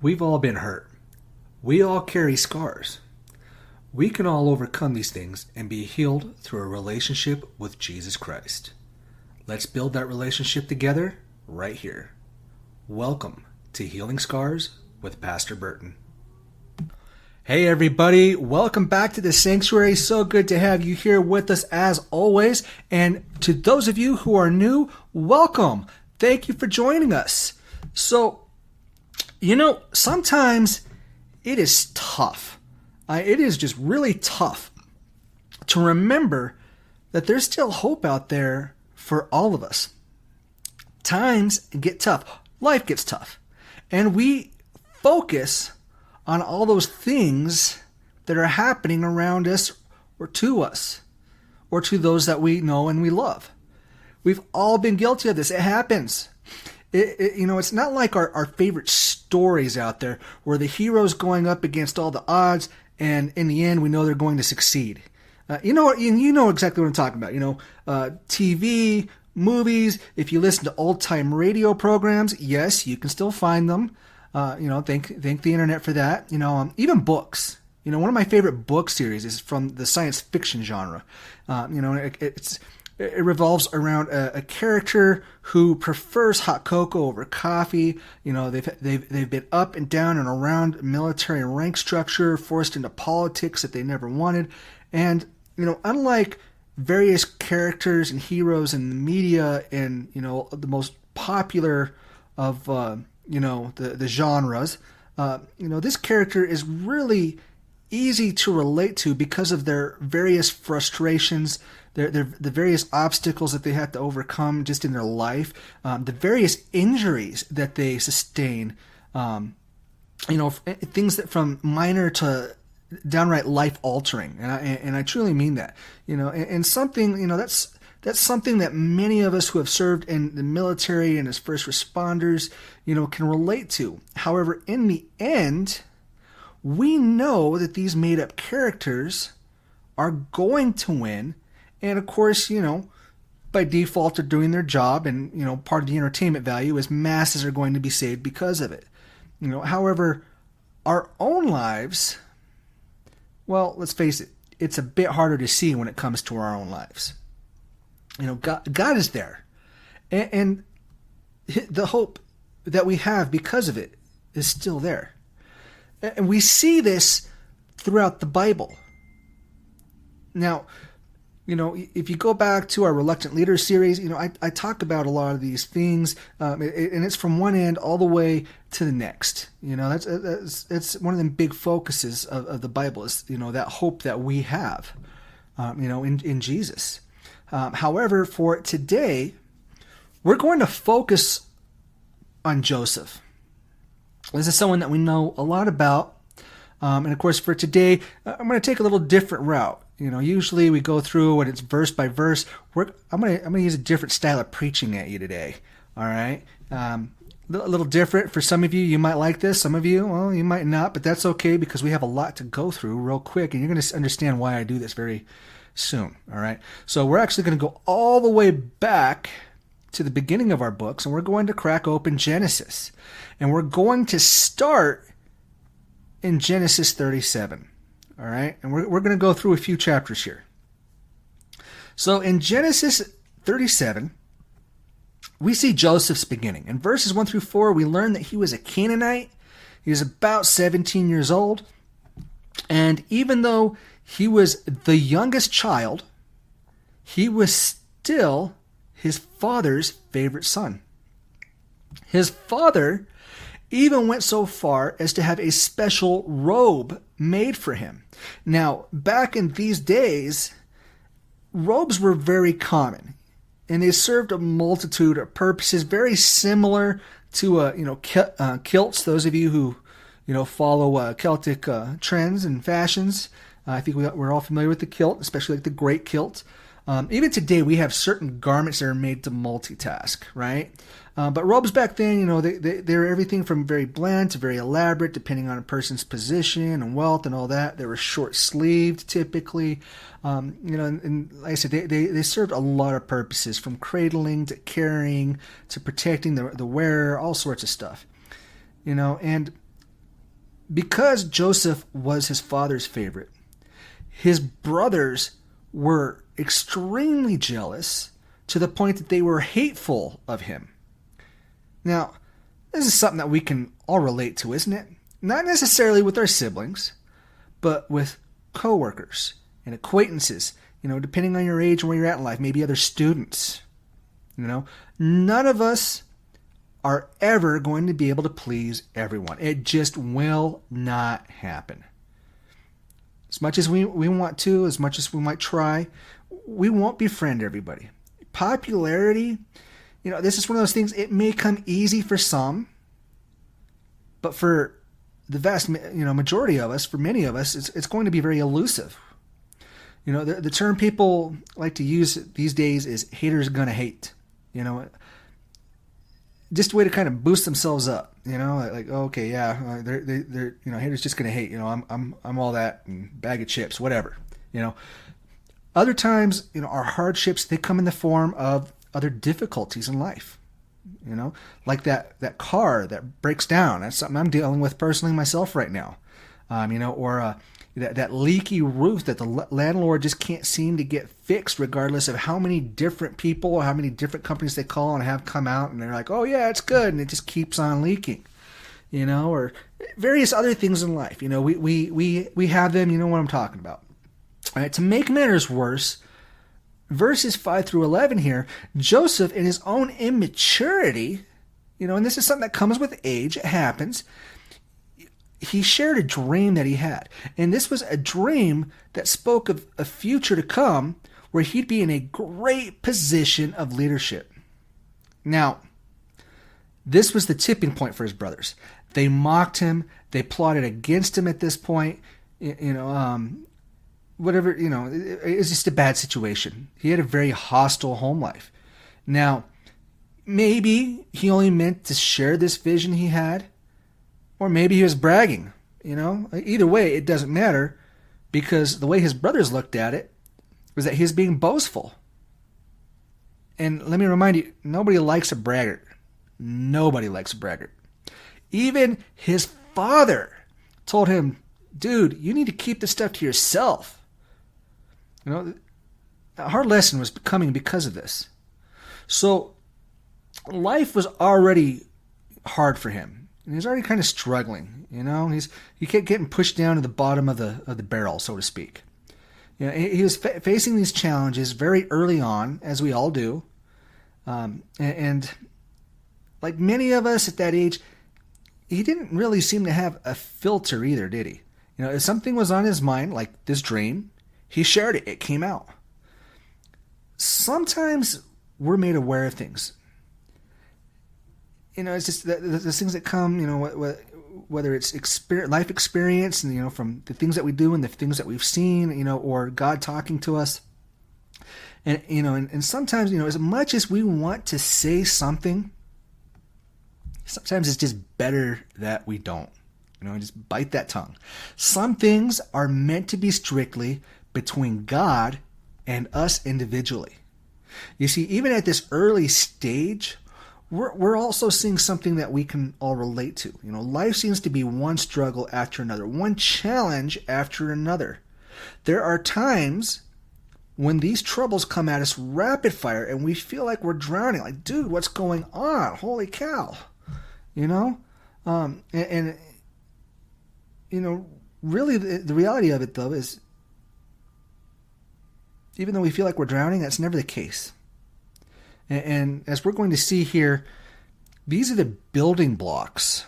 We've all been hurt. We all carry scars. We can all overcome these things and be healed through a relationship with Jesus Christ. Let's build that relationship together right here. Welcome to Healing Scars with Pastor Burton. Hey everybody, welcome back to the Sanctuary. So good to have you here with us as always. And to those of you who are new, welcome. Thank you for joining us. So, sometimes it is tough. It is just really tough to remember that there's still hope out there for all of us. Times get tough. Life gets tough. And we focus on all those things that are happening around us or to those that we know and we love. We've all been guilty of this. It happens. It's not like our favorite stories out there where the hero's going up against all the odds and in the end we know they're going to succeed. You know exactly what I'm talking about. TV, movies, if you listen to old-time radio programs, yes, you can still find them. Thank the internet for that. Even books. One of my favorite book series is from the science fiction genre. It revolves around a character who prefers hot cocoa over coffee. They've been up and down and around military rank structure, forced into politics that they never wanted. And, unlike various characters and heroes in the media and, the most popular of, the genres, this character is really easy to relate to because of their various frustrations, the various obstacles that they have to overcome just in their life, the various injuries that they sustain, things that from minor to downright life altering, and I truly mean that, and something, that's something that many of us who have served in the military and as first responders, can relate to. However, in the end, we know that these made-up characters are going to win, and of course, by default they're doing their job, and, part of the entertainment value is masses are going to be saved because of it. However, our own lives, well, let's face it, it's a bit harder to see when it comes to our own lives. God is there, and the hope that we have because of it is still there. And we see this throughout the Bible. Now, if you go back to our Reluctant Leaders series, I talk about a lot of these things, and it's from one end all the way to the next. That's one of the big focuses of the Bible is, that hope that we have, in Jesus. However, for today, we're going to focus on Joseph. This is someone that we know a lot about. And of course, for today, I'm going to take a little different route. Usually we go through and it's verse by verse. I'm going to use a different style of preaching at you today. All right. A little different. For some of you, you might like this. Some of you, well, you might not, but that's okay because we have a lot to go through real quick. And you're going to understand why I do this very soon. All right. So we're actually going to go all the way back to the beginning of our books, and we're going to crack open Genesis. And we're going to start in Genesis 37. All right? And we're going to go through a few chapters here. So in Genesis 37, we see Joseph's beginning. In verses 1 through 4, we learn that he was a Canaanite. He was about 17 years old. And even though he was the youngest child, he was still his father's favorite son. His father even went so far as to have a special robe made for him. Now, back in these days, robes were very common, and they served a multitude of purposes, very similar to kilts. Those of you who follow Celtic trends and fashions, I think we're all familiar with the kilt, especially like the great kilt. Even today, we have certain garments that are made to multitask, right? But robes back then, they were everything from very bland to very elaborate, depending on a person's position and wealth and all that. They were short-sleeved, typically. And like I said, they served a lot of purposes, from cradling to carrying to protecting the wearer, all sorts of stuff. And Because Joseph was his father's favorite, his brothers were extremely jealous to the point that they were hateful of him. Now, this is something that we can all relate to, isn't it? Not necessarily with our siblings, but with coworkers and acquaintances, depending on your age and where you're at in life, maybe other students. None of us are ever going to be able to please everyone. It just will not happen. As much as we want to, as much as we might try, we won't befriend everybody. Popularity, this is one of those things, it may come easy for some, but for the vast majority of us, for many of us, it's going to be very elusive. The term people like to use these days is haters gonna hate. Just a way to kind of boost themselves up. Like okay, yeah, they're haters just gonna hate. I'm all that and bag of chips, whatever. Other times, our hardships, they come in the form of other difficulties in life. Like that car that breaks down. That's something I'm dealing with personally myself right now. Or that leaky roof that the landlord just can't seem to get fixed, regardless of how many different people or how many different companies they call and have come out, and they're like, oh yeah, it's good, and it just keeps on leaking. Or various other things in life. We have them. You know what I'm talking about. All right, to make matters worse, verses 5 through 11 here, Joseph, in his own immaturity, and this is something that comes with age, it happens, he shared a dream that he had. And this was a dream that spoke of a future to come where he'd be in a great position of leadership. Now, this was the tipping point for his brothers. They mocked him. They plotted against him at this point. Whatever, it was just a bad situation. He had a very hostile home life. Now, maybe he only meant to share this vision he had, or maybe he was bragging. Either way, it doesn't matter, because the way his brothers looked at it was that he was being boastful. And let me remind you, nobody likes a braggart. Nobody likes a braggart. Even his father told him, dude, you need to keep this stuff to yourself. A hard lesson was coming because of this. So life was already hard for him. And he's already kind of struggling. He kept getting pushed down to the bottom of the barrel, so to speak. He was facing these challenges very early on, as we all do. And like many of us at that age, he didn't really seem to have a filter either, did he? If something was on his mind, like this dream, he shared it. It came out. Sometimes we're made aware of things. It's just the things that come, whether it's life experience, and, from the things that we do and the things that we've seen, or God talking to us. And, and sometimes, as much as we want to say something, sometimes it's just better that we don't. Just bite that tongue. Some things are meant to be strictly between God and us individually. You see, even at this early stage, we're also seeing something that we can all relate to. Life seems to be one struggle after another, one challenge after another. There are times when these troubles come at us rapid fire and we feel like we're drowning. Like, dude, what's going on? Holy cow. Really the reality of it, though, is even though we feel like we're drowning, that's never the case. And as we're going to see here, these are the building blocks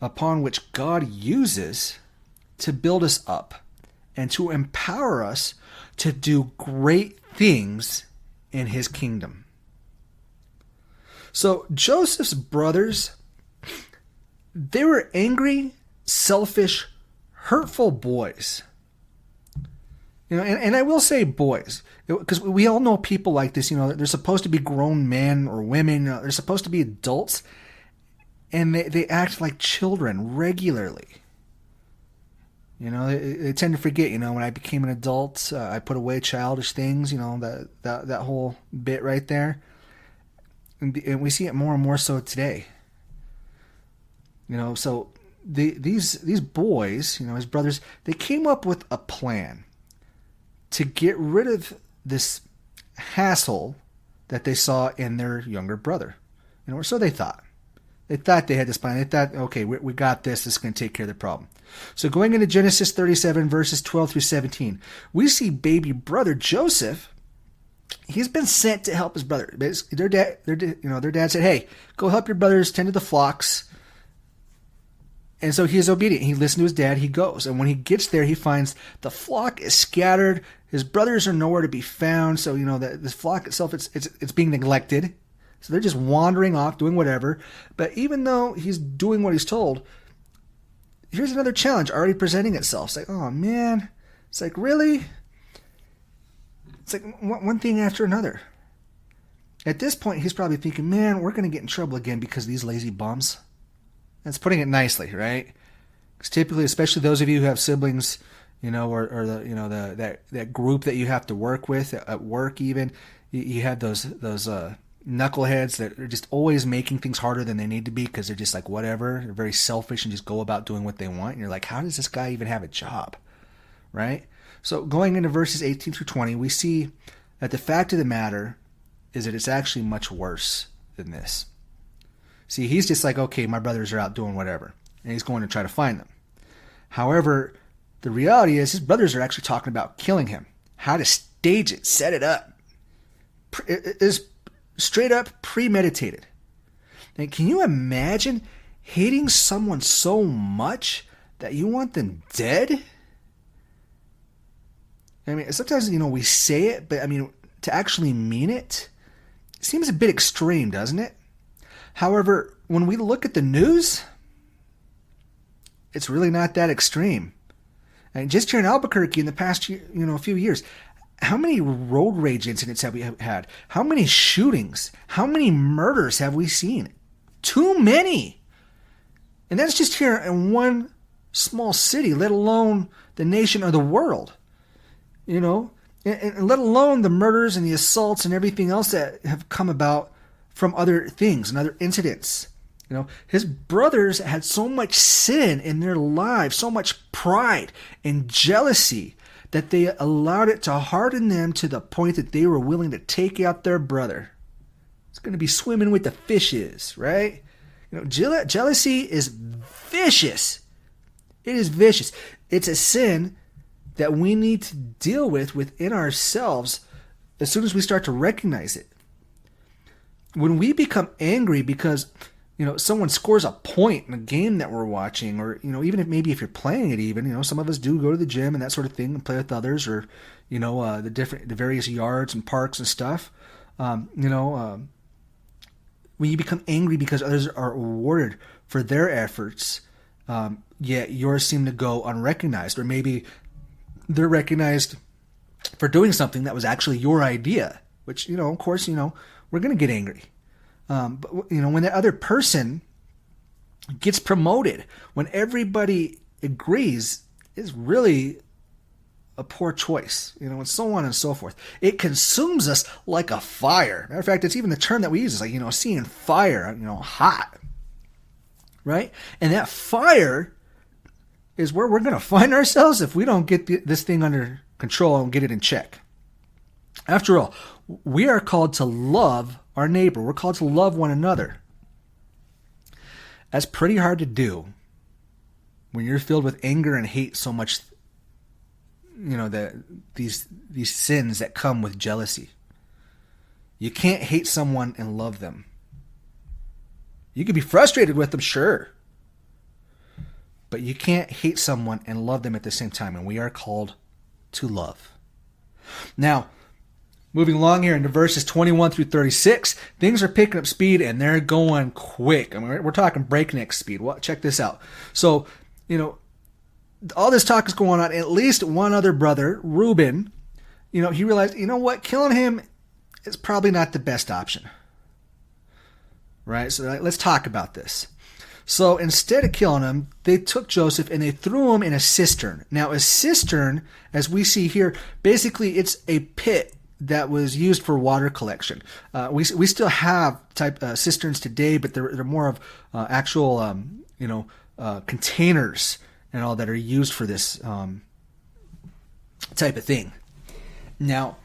upon which God uses to build us up and to empower us to do great things in his kingdom. So Joseph's brothers, they were angry, selfish, hurtful boys. And I will say boys, because we all know people like this. They're supposed to be grown men or women. They're supposed to be adults, and they act like children regularly. They tend to forget. When I became an adult, I put away childish things. That whole bit right there, and we see it more and more so today. So these boys, his brothers, they came up with a plan to get rid of this hassle that they saw in their younger brother. Or so they thought. They thought they had this plan. They thought, okay, we got this. This is going to take care of the problem. So going into Genesis 37, verses 12 through 17, we see baby brother Joseph. He's been sent to help his brother. Their dad said, hey, go help your brothers tend to the flocks. And so he is obedient. He listened to his dad. He goes. And when he gets there, he finds the flock is scattered. His brothers are nowhere to be found. So, the flock itself, it's being neglected. So they're just wandering off, doing whatever. But even though he's doing what he's told, here's another challenge already presenting itself. It's like, oh, man. It's like, really? It's like one thing after another. At this point, he's probably thinking, man, we're going to get in trouble again because of these lazy bums. That's putting it nicely, right? Because typically, especially those of you who have siblings, or that group that you have to work with at work, even you have those knuckleheads that are just always making things harder than they need to be because they're just like whatever. They're very selfish and just go about doing what they want. And you're like, how does this guy even have a job, right? So going into verses 18 through 20, we see that the fact of the matter is that it's actually much worse than this. See, he's just like, okay, my brothers are out doing whatever, and he's going to try to find them. However, the reality is his brothers are actually talking about killing him, how to stage it, set it up. It is straight up premeditated. And can you imagine hating someone so much that you want them dead? I mean, sometimes, we say it, but to actually mean it seems a bit extreme, doesn't it? However, when we look at the news, it's really not that extreme. And just here in Albuquerque in the past, few years, how many road rage incidents have we had? How many shootings? How many murders have we seen? Too many. And that's just here in one small city, let alone the nation or the world. And let alone the murders and the assaults and everything else that have come about from other things and other incidents. His brothers had so much sin in their lives, so much pride and jealousy that they allowed it to harden them to the point that they were willing to take out their brother. It's going to be swimming with the fishes, right? Jealousy is vicious. It is vicious. It's a sin that we need to deal with within ourselves as soon as we start to recognize it. When we become angry because someone scores a point in a game that we're watching, or even if you're playing it, even some of us do go to the gym and that sort of thing and play with others, or the various yards and parks and stuff. When you become angry because others are rewarded for their efforts, yet yours seem to go unrecognized, or maybe they're recognized for doing something that was actually your idea, which of course we're going to get angry. But when that other person gets promoted, when everybody agrees, is really a poor choice, and so on and so forth. It consumes us like a fire. Matter of fact, it's even the term that we use is like, seeing fire, hot, right? And that fire is where we're going to find ourselves if we don't get this thing under control and get it in check. After all, we are called to love our neighbor. We're called to love one another. That's pretty hard to do when you're filled with anger and hate so much, these sins that come with jealousy. You can't hate someone and love them. You can be frustrated with them, sure. But you can't hate someone and love them at the same time. And we are called to love. Now, moving along here into verses 21 through 36, things are picking up speed and they're going quick. We're talking breakneck speed. Well, check this out. So, all this talk is going on. At least one other brother, Reuben, he realized, what? Killing him is probably not the best option. Right? So let's talk about this. So instead of killing him, they took Joseph and they threw him in a cistern. Now, a cistern, as we see here, basically it's a pit that was used for water collection. We still have type cisterns today, but they're more of actual containers and all that are used for this type of thing. Now,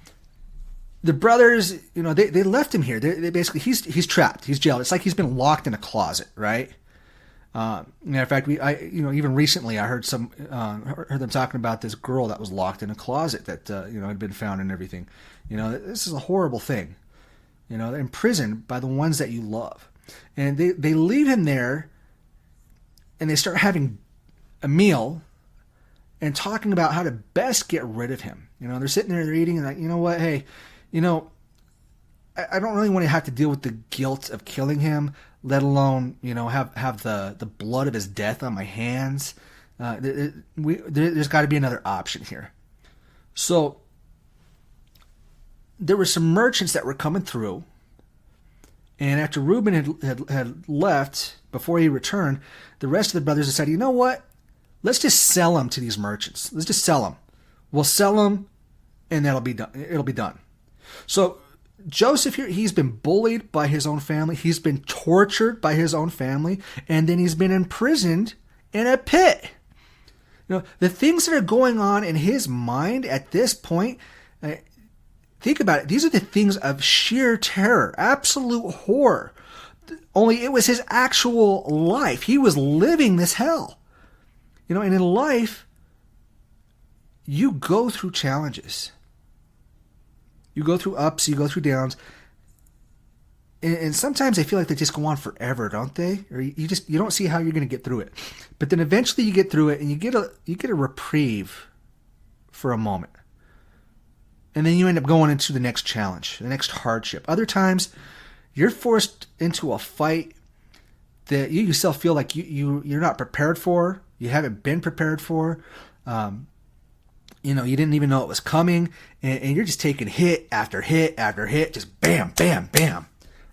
the brothers, they left him here. They basically, he's trapped. He's jailed. It's like he's been locked in a closet, right? In fact, even recently I heard heard them talking about this girl that was locked in a closet that had been found and everything. This is a horrible thing. They're imprisoned by the ones that you love, and they leave him there, and they start having a meal and talking about how to best get rid of him. They're sitting there, they're eating, and like, you know what, hey, I don't really want to have to deal with the guilt of killing him, let alone, have the blood of his death on my hands. There's got to be another option here. So there were some merchants that were coming through, and after Reuben had left, before he returned, the rest of the brothers decided, you know what? Let's just sell them to these merchants. Let's just sell them. We'll sell them, and that'll be done. It'll be done. So Joseph here, he's been bullied by his own family. He's been tortured by his own family. And then he's been imprisoned in a pit. The things that are going on in his mind at this point, think about it. These are the things of sheer terror, absolute horror. Only it was his actual life. He was living this hell. And in life, you go through challenges. You go through ups, you go through downs, and sometimes they feel like they just go on forever, don't they? Or you don't see how you're going to get through it. But then eventually you get through it, and you get a reprieve for a moment, and then you end up going into the next challenge, the next hardship. Other times, you're forced into a fight that you yourself feel like you're not prepared for. You haven't been prepared for. You didn't even know it was coming, and you're just taking hit after hit after hit, just bam, bam, bam,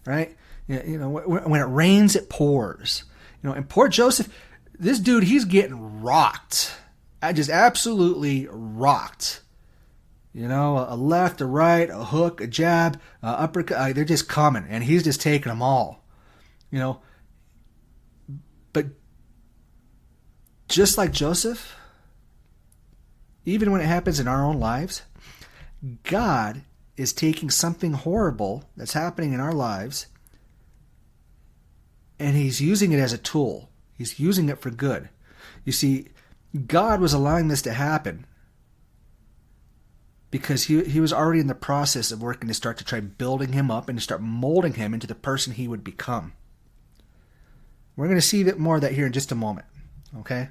right? When it rains, it pours. And poor Joseph, this dude, he's getting rocked. Just absolutely rocked. A left, a right, a hook, a jab, uppercut, they're just coming, and he's just taking them all. But just like Joseph, even when it happens in our own lives, God is taking something horrible that's happening in our lives, and he's using it as a tool. He's using it for good. You see, God was allowing this to happen because he was already in the process of working to start to try building him up and to start molding him into the person he would become. We're going to see more of that here in just a moment. Okay?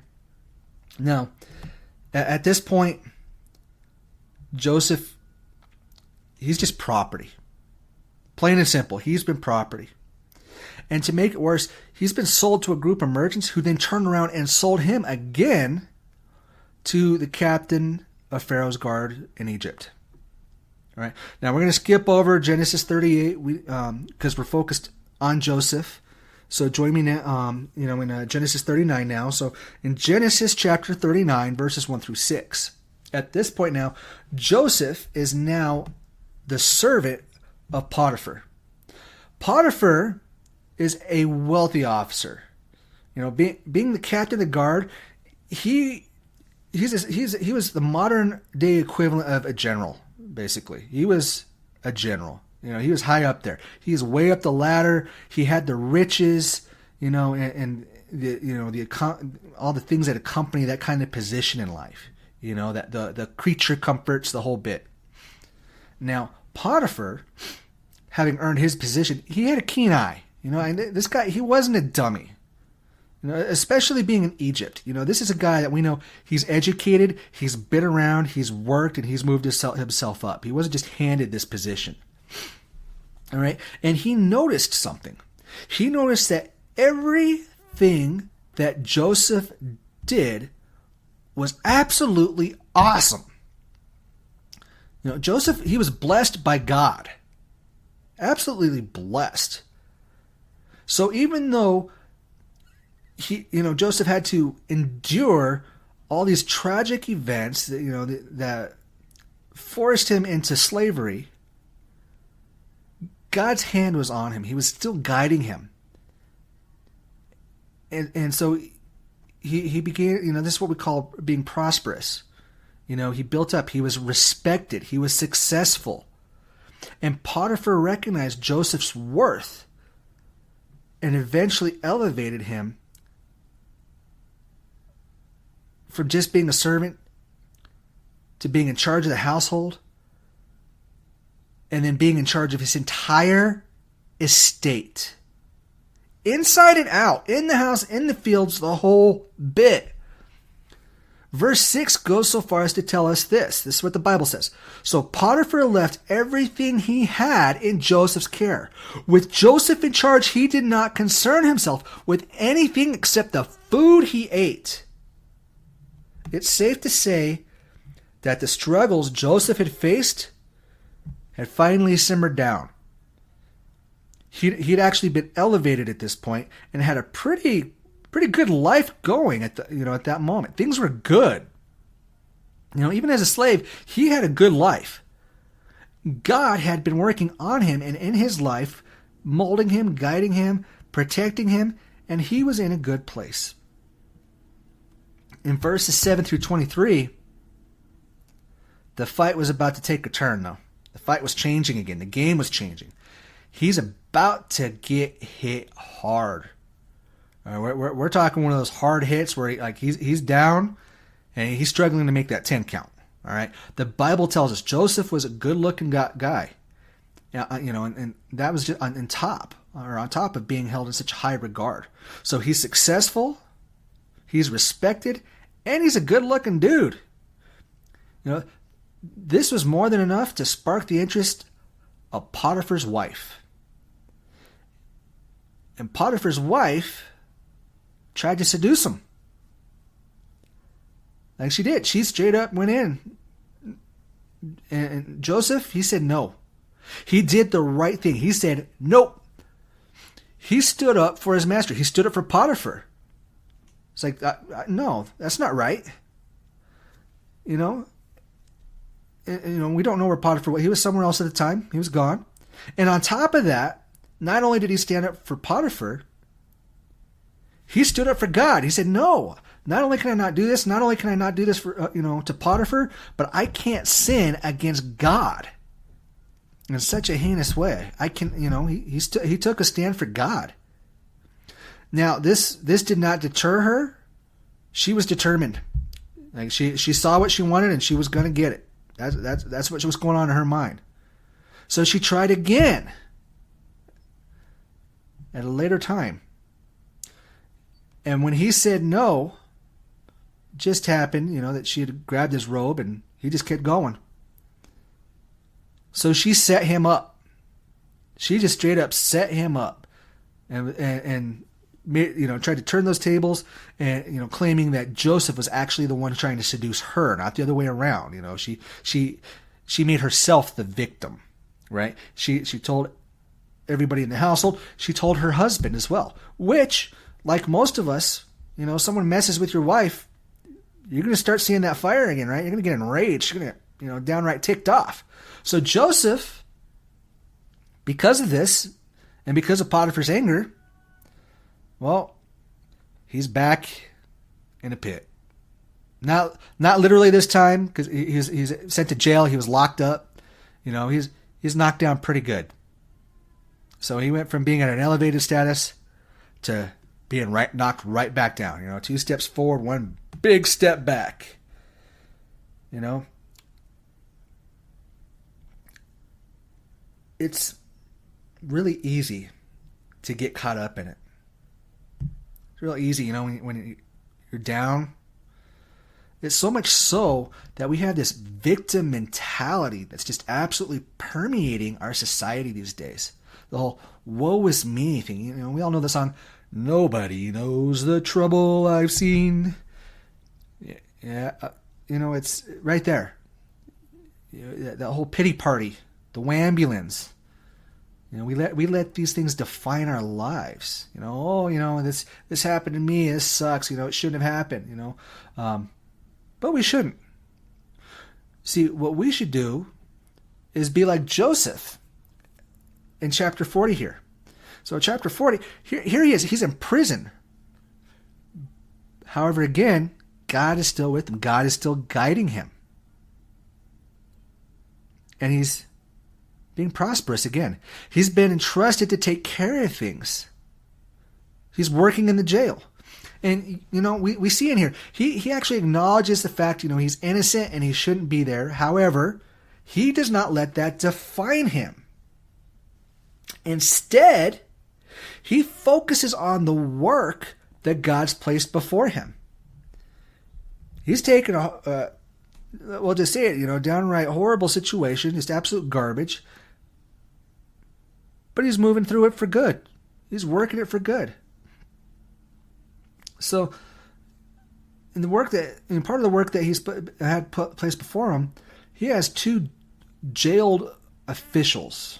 Now, at this point, Joseph, he's just property. Plain and simple, he's been property. And to make it worse, he's been sold to a group of merchants who then turned around and sold him again to the captain of Pharaoh's guard in Egypt. All right. Now we're going to skip over Genesis 38 because we're focused on Joseph. So join me now, in Genesis 39 now. So in Genesis chapter 39, verses 1 through 6. At this point now, Joseph is now the servant of Potiphar. Potiphar is a wealthy officer. Being the captain of the guard, he was the modern day equivalent of a general, basically. He was a general. He was high up there. He was way up the ladder. He had the riches, and all the things that accompany that kind of position in life. That the creature comforts, the whole bit. Now, Potiphar, having earned his position, he had a keen eye. And this guy, he wasn't a dummy. Especially being in Egypt. This is a guy that we know he's educated, he's been around, he's worked, and he's moved himself up. He wasn't just handed this position. All right? And he noticed something. He noticed that everything that Joseph did was absolutely awesome. Joseph, he was blessed by God. Absolutely blessed. So even though Joseph had to endure all these tragic events that forced him into slavery, God's hand was on him. He was still guiding him. And so he began, this is what we call being prosperous. He built up, he was respected, he was successful. And Potiphar recognized Joseph's worth and eventually elevated him from just being a servant to being in charge of the household, and then being in charge of his entire estate. Inside and out, in the house, in the fields, the whole bit. Verse 6 goes so far as to tell us this. This is what the Bible says. So Potiphar left everything he had in Joseph's care. With Joseph in charge, he did not concern himself with anything except the food he ate. It's safe to say that the struggles Joseph had faced had finally simmered down. He'd actually been elevated at this point and had a pretty good life going at that moment. Things were good. Even as a slave, he had a good life. God had been working on him and in his life, molding him, guiding him, protecting him, and he was in a good place. In verses 7 through 23, the fight was about to take a turn, though. The fight was changing again. The game was changing. He's about to get hit hard. We're talking one of those hard hits where he's down and he's struggling to make that 10 count. All right. The Bible tells us Joseph was a good-looking guy. And that was just on top of being held in such high regard. So he's successful, he's respected, and he's a good-looking dude. This was more than enough to spark the interest of Potiphar's wife. And Potiphar's wife tried to seduce him. Like she did. She straight up went in. And Joseph, he said no. He did the right thing. He said nope. He stood up for his master. He stood up for Potiphar. It's like, no, that's not right. We don't know where Potiphar was. He was somewhere else at the time. He was gone. And on top of that, not only did he stand up for Potiphar, he stood up for God. He said, no, not only can I not do this, for, to Potiphar, but I can't sin against God in such a heinous way. He took a stand for God. Now, this did not deter her. She was determined. Like she saw what she wanted and she was going to get it. That's what was going on in her mind. So she tried again at a later time. And when he said no, it just happened, that she had grabbed his robe and he just kept going. So she set him up. She just straight up set him up and tried to turn those tables and, claiming that Joseph was actually the one trying to seduce her, not the other way around. She made herself the victim, right? She told everybody in the household. She told her husband as well, which, like most of us, someone messes with your wife, you're going to start seeing that fire again, right? You're going to get enraged. You're going to get, downright ticked off. So Joseph, because of this and because of Potiphar's anger, well, he's back in a pit. Not literally this time, because he's sent to jail. He was locked up. He's knocked down pretty good. So he went from being at an elevated status to being knocked right back down. 2 steps forward, 1 big step back. It's really easy to get caught up in it. It's real easy, when you're down. It's so much so that we have this victim mentality that's just absolutely permeating our society these days. The whole woe is me thing. We all know the song, nobody knows the trouble I've seen. Yeah, it's right there. That whole pity party, the wambulance. We let these things define our lives. This happened to me. This sucks. It shouldn't have happened. But we shouldn't. See, what we should do is be like Joseph in chapter 40 here. So chapter 40, here he is. He's in prison. However, again, God is still with him. God is still guiding him. And he's being prosperous again. He's been entrusted to take care of things. He's working in the jail. And, we see in here, he actually acknowledges the fact, he's innocent and he shouldn't be there. However, he does not let that define him. Instead, he focuses on the work that God's placed before him. He's taken we'll just say it, downright horrible situation, just absolute garbage. But he's moving through it for good. He's working it for good. So, part of the work that he's had placed before him, he has 2 jailed officials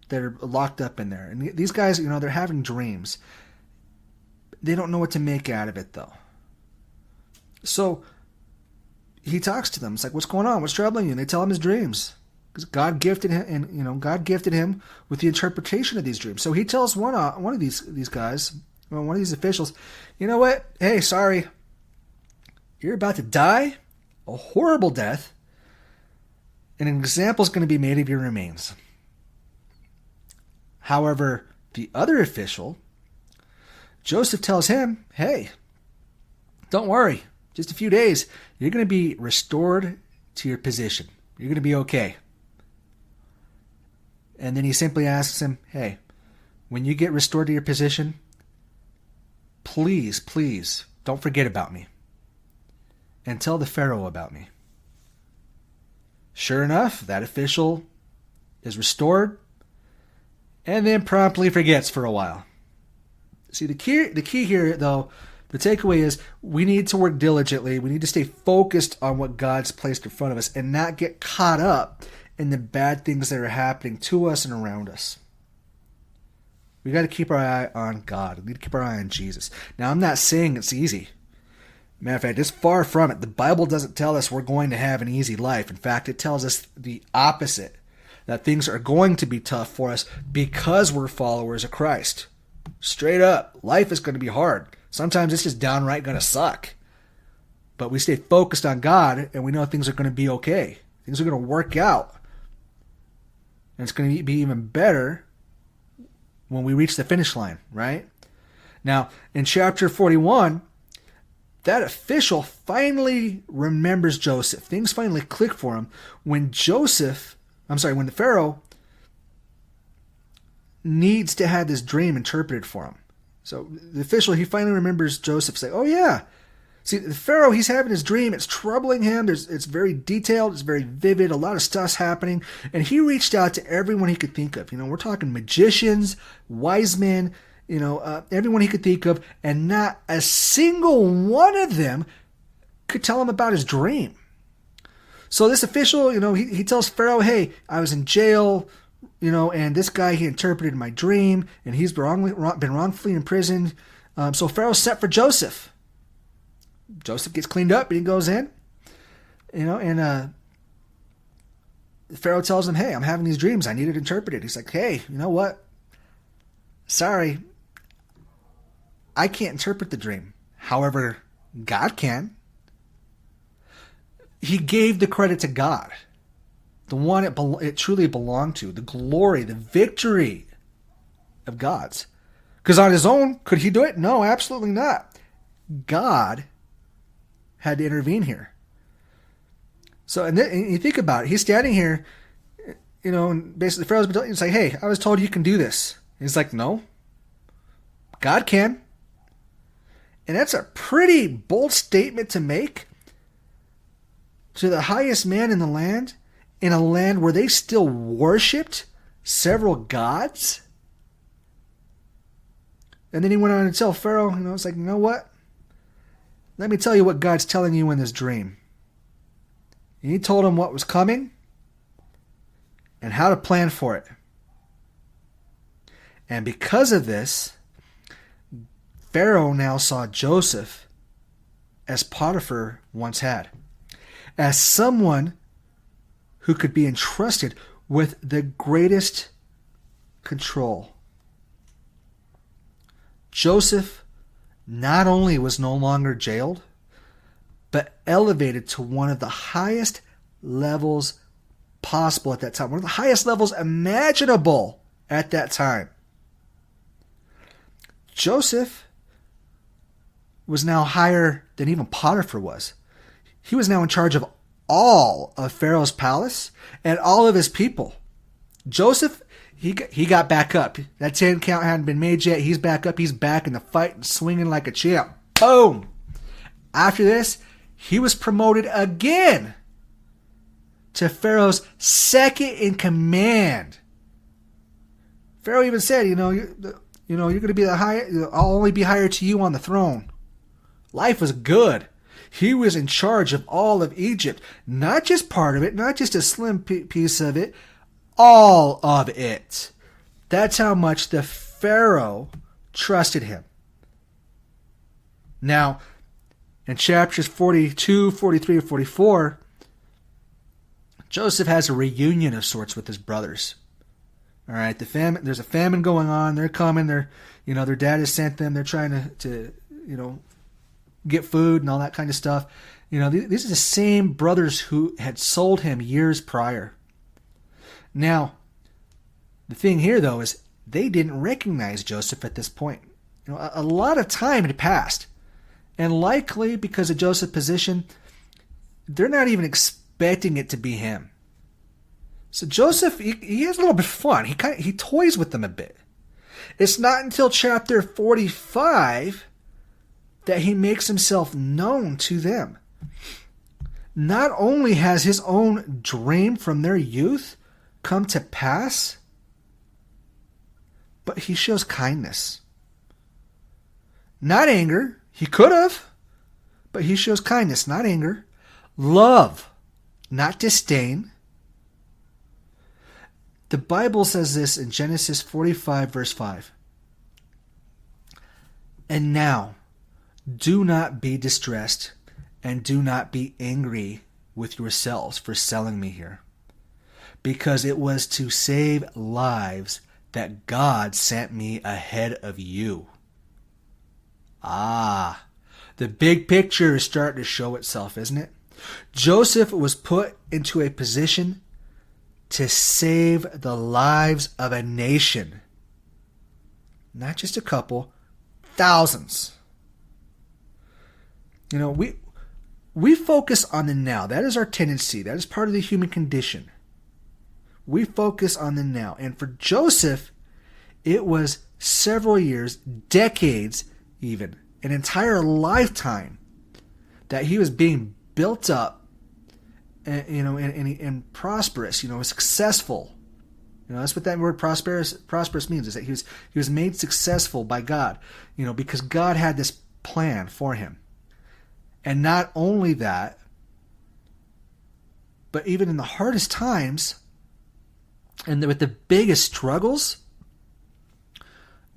that are locked up in there. And these guys, they're having dreams. They don't know what to make out of it, though. So he talks to them. It's like, what's going on? What's troubling you? And they tell him his dreams. Because God gifted him, and God gifted him with the interpretation of these dreams. So he tells one of these guys, one of these officials, you know what? Hey, sorry. You're about to die a horrible death, and an example is going to be made of your remains. However, the other official, Joseph, tells him, hey, don't worry. Just a few days, you're going to be restored to your position. You're going to be okay. And then he simply asks him, hey, when you get restored to your position, please, please don't forget about me. And tell the Pharaoh about me. Sure enough, that official is restored and then promptly forgets for a while. See, the key here, though, the takeaway is we need to work diligently. We need to stay focused on what God's placed in front of us and not get caught up in the bad things that are happening to us and around us. We got to keep our eye on God. We need to keep our eye on Jesus. Now, I'm not saying it's easy. Matter of fact, it's far from it. The Bible doesn't tell us we're going to have an easy life. In fact, it tells us the opposite, that things are going to be tough for us because we're followers of Christ. Straight up, life is going to be hard. Sometimes it's just downright going to suck. But we stay focused on God, and we know things are going to be okay. Things are going to work out. And it's going to be even better when we reach the finish line, right? Now, in chapter 41, that official finally remembers Joseph. Things finally click for him when when the Pharaoh needs to have this dream interpreted for him. So the official, he finally remembers Joseph. Say, oh yeah. See, the Pharaoh, he's having his dream. It's troubling him. It's very detailed. It's very vivid. A lot of stuff's happening. And he reached out to everyone he could think of. We're talking magicians, wise men, everyone he could think of. And not a single one of them could tell him about his dream. So this official, he tells Pharaoh, hey, I was in jail, and this guy, he interpreted my dream, and he's been wrongfully imprisoned. So Pharaoh's set for Joseph. Joseph gets cleaned up, and he goes in, and Pharaoh tells him, hey, I'm having these dreams. I need it interpreted. He's like, hey, you know what? Sorry, I can't interpret the dream. However, God can. He gave the credit to God, the one it truly belonged to, the glory, the victory of God's. Because on his own, could he do it? No, absolutely not. God had to intervene here. So, and you think about it. He's standing here, and basically Pharaoh's been telling him, he's like, hey, I was told you can do this. And he's like, no, God can. And that's a pretty bold statement to make to the highest man in the land, in a land where they still worshipped several gods. And then he went on to tell Pharaoh, it's like, you know what? Let me tell you what God's telling you in this dream. And he told him what was coming and how to plan for it. And because of this, Pharaoh now saw Joseph as Potiphar once had, as someone who could be entrusted with the greatest control. Joseph not only was no longer jailed, but elevated to one of the highest levels possible at that time, one of the highest levels imaginable at that time. Joseph was now higher than even Potiphar was. He was now in charge of all of Pharaoh's palace and all of his people. Joseph, he got back up. That 10 count hadn't been made yet. He's back up. He's back in the fight and swinging like a champ. Boom! After this, he was promoted again to Pharaoh's second in command. Pharaoh even said, you're going to be the high. I'll only be higher to you on the throne. Life was good. He was in charge of all of Egypt, not just part of it, not just a slim piece of it, all of it. That's how much the Pharaoh trusted him. Now, in chapters 42, 43, and 44, Joseph has a reunion of sorts with his brothers. All right, there's a famine going on. They're coming. Their dad has sent them. They're trying to get food and all that kind of stuff. These are the same brothers who had sold him years prior. Now, the thing here, though, is they didn't recognize Joseph at this point. A lot of time had passed. And likely because of Joseph's position, they're not even expecting it to be him. So Joseph, he has a little bit of fun. He toys with them a bit. It's not until chapter 45 that he makes himself known to them. Not only has his own dream from their youth come to pass, but he shows kindness. Not anger. He could have, but he shows kindness, not anger. Love, not disdain. The Bible says this in Genesis 45, verse 5. And now, do not be distressed, and do not be angry with yourselves for selling me here, because it was to save lives that God sent me ahead of you. The big picture is starting to show itself, isn't it? Joseph was put into a position to save the lives of a nation. Not just a couple, thousands. We focus on the now. That is our tendency. That is part of the human condition. We focus on the now. And for Joseph, it was several years, decades even, an entire lifetime that he was being built up and prosperous, successful. That's what that word prosperous means, is that he was made successful by God, because God had this plan for him. And not only that, but even in the hardest times and with the biggest struggles,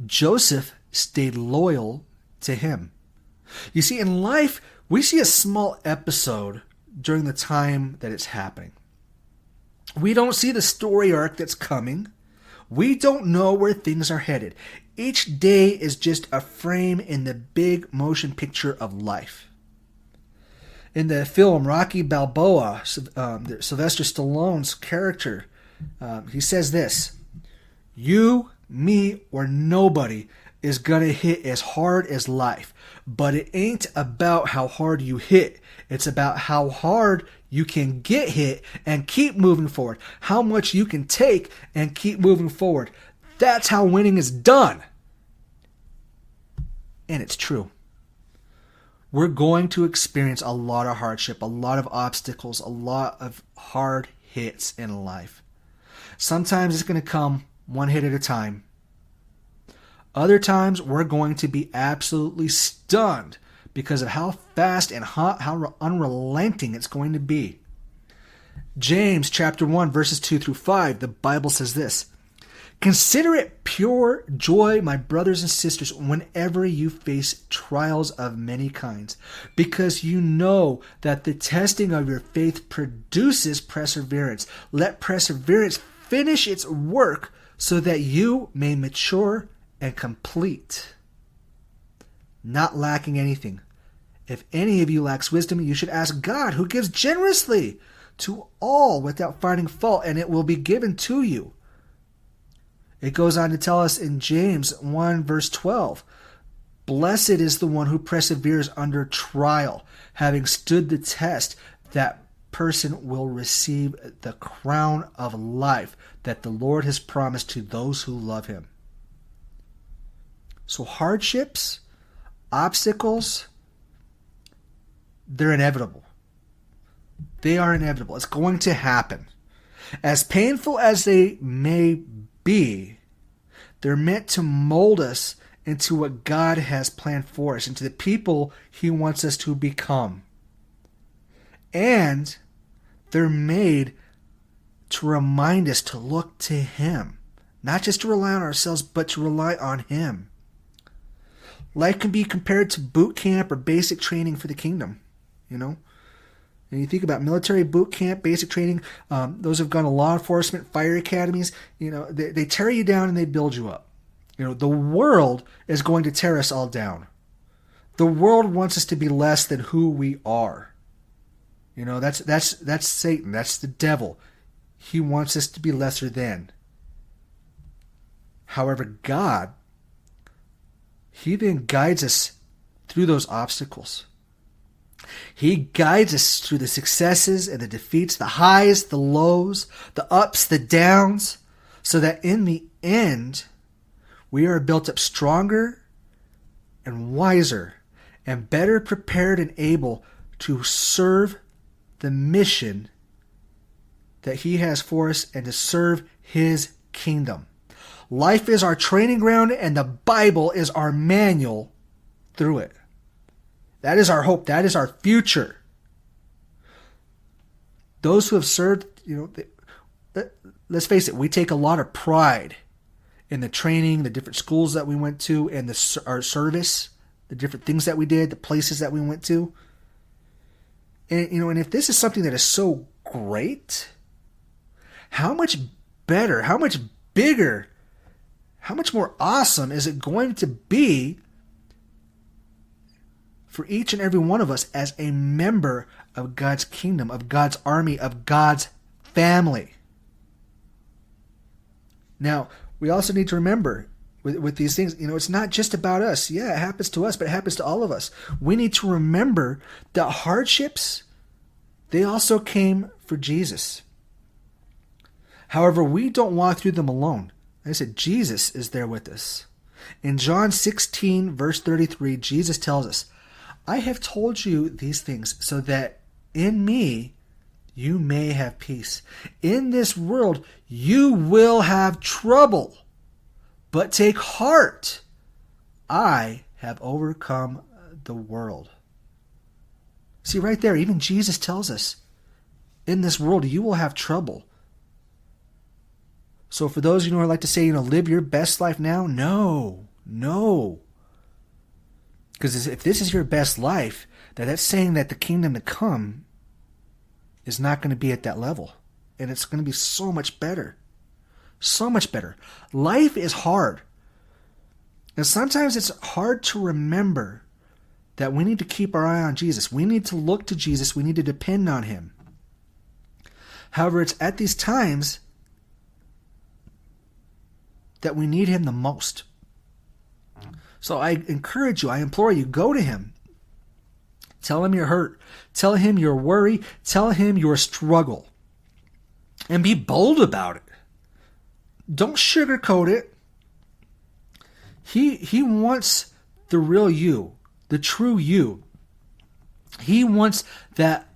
Joseph stayed loyal to him. You see, in life, we see a small episode during the time that it's happening. We don't see the story arc that's coming. We don't know where things are headed. Each day is just a frame in the big motion picture of life. In the film Rocky Balboa, Sylvester Stallone's character, he says this: "You, me, or nobody is going to hit as hard as life. But it ain't about how hard you hit. It's about how hard you can get hit and keep moving forward. How much you can take and keep moving forward. That's how winning is done." And it's true. We're going to experience a lot of hardship, a lot of obstacles, a lot of hard hits in life. Sometimes it's going to come one hit at a time. Other times, we're going to be absolutely stunned because of how fast and how unrelenting it's going to be. James chapter 1, verses 2 through 5, the Bible says this: "Consider it pure joy, my brothers and sisters, whenever you face trials of many kinds, because you know that the testing of your faith produces perseverance. Let perseverance finish its work so that you may mature and complete." not lacking anything. If any of you lacks wisdom, you should ask God, who gives generously to all without finding fault, and it will be given to you. It goes on to tell us in James 1 verse 12, blessed is the one who perseveres under trial. Having stood the test, that person will receive the crown of life that the Lord has promised to those who love him. So hardships, obstacles, they're inevitable. They are inevitable. It's going to happen. As painful as they may be, they're meant to mold us into what God has planned for us, into the people he wants us to become. And they're made to remind us to look to him. Not just to rely on ourselves, but to rely on him. Life can be compared to boot camp or basic training for the kingdom, And you think about military boot camp, basic training, those who've gone to law enforcement, fire academies, they tear you down and they build you up. The world is going to tear us all down. The world wants us to be less than who we are. That's Satan. That's the devil. He wants us to be lesser than. However, God, he then guides us through those obstacles. He guides us through the successes and the defeats, the highs, the lows, the ups, the downs, so that in the end, we are built up stronger and wiser and better prepared and able to serve the mission that he has for us and to serve his kingdom. Life is our training ground, and the Bible is our manual through it. That is our hope. That is our future. Those who have served, let's face it, we take a lot of pride in the training, the different schools that we went to, and our service, the different things that we did, the places that we went to. And if this is something that is so great, how much better, how much bigger, how much more awesome is it going to be for each and every one of us as a member of God's kingdom, of God's army, of God's family? Now, we also need to remember with these things, it's not just about us. Yeah, it happens to us, but it happens to all of us. We need to remember that hardships, they also came for Jesus. However, we don't walk through them alone. Like I said, Jesus is there with us. In John 16, verse 33, Jesus tells us, I have told you these things so that in me you may have peace. In this world you will have trouble, but take heart. I have overcome the world. See, right there, even Jesus tells us, in this world you will have trouble. So for those who like to say, live your best life now, no. Because if this is your best life, that's saying that the kingdom to come is not going to be at that level. And it's going to be so much better. So much better. Life is hard. And sometimes it's hard to remember that we need to keep our eye on Jesus. We need to look to Jesus. We need to depend on him. However, it's at these times that we need him the most. So I encourage you, I implore you, go to him. Tell him your hurt. Tell him your worry. Tell him your struggle. And be bold about it. Don't sugarcoat it. He wants the real you, the true you. He wants that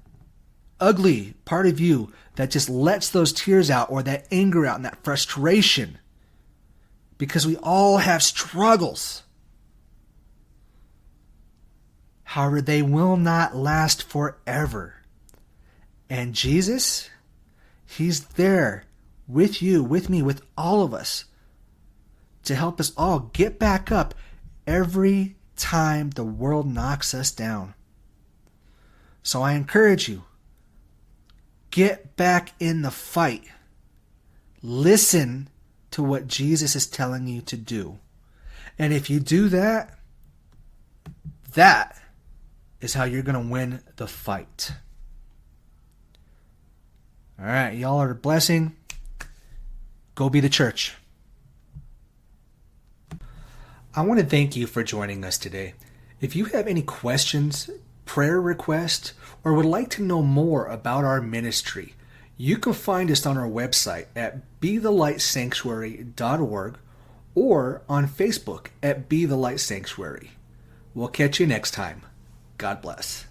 ugly part of you that just lets those tears out or that anger out and that frustration. Because we all have struggles. However, they will not last forever. And Jesus, he's there with you, with me, with all of us to help us all get back up every time the world knocks us down. So I encourage you, get back in the fight. Listen to what Jesus is telling you to do. And if you do that, That is how you're going to win the fight. All right, y'all are a blessing. Go be the church. I want to thank you for joining us today. If you have any questions, prayer requests, or would like to know more about our ministry, you can find us on our website at bethelightsanctuary.org or on Facebook at Be the Light Sanctuary. We'll catch you next time. God bless.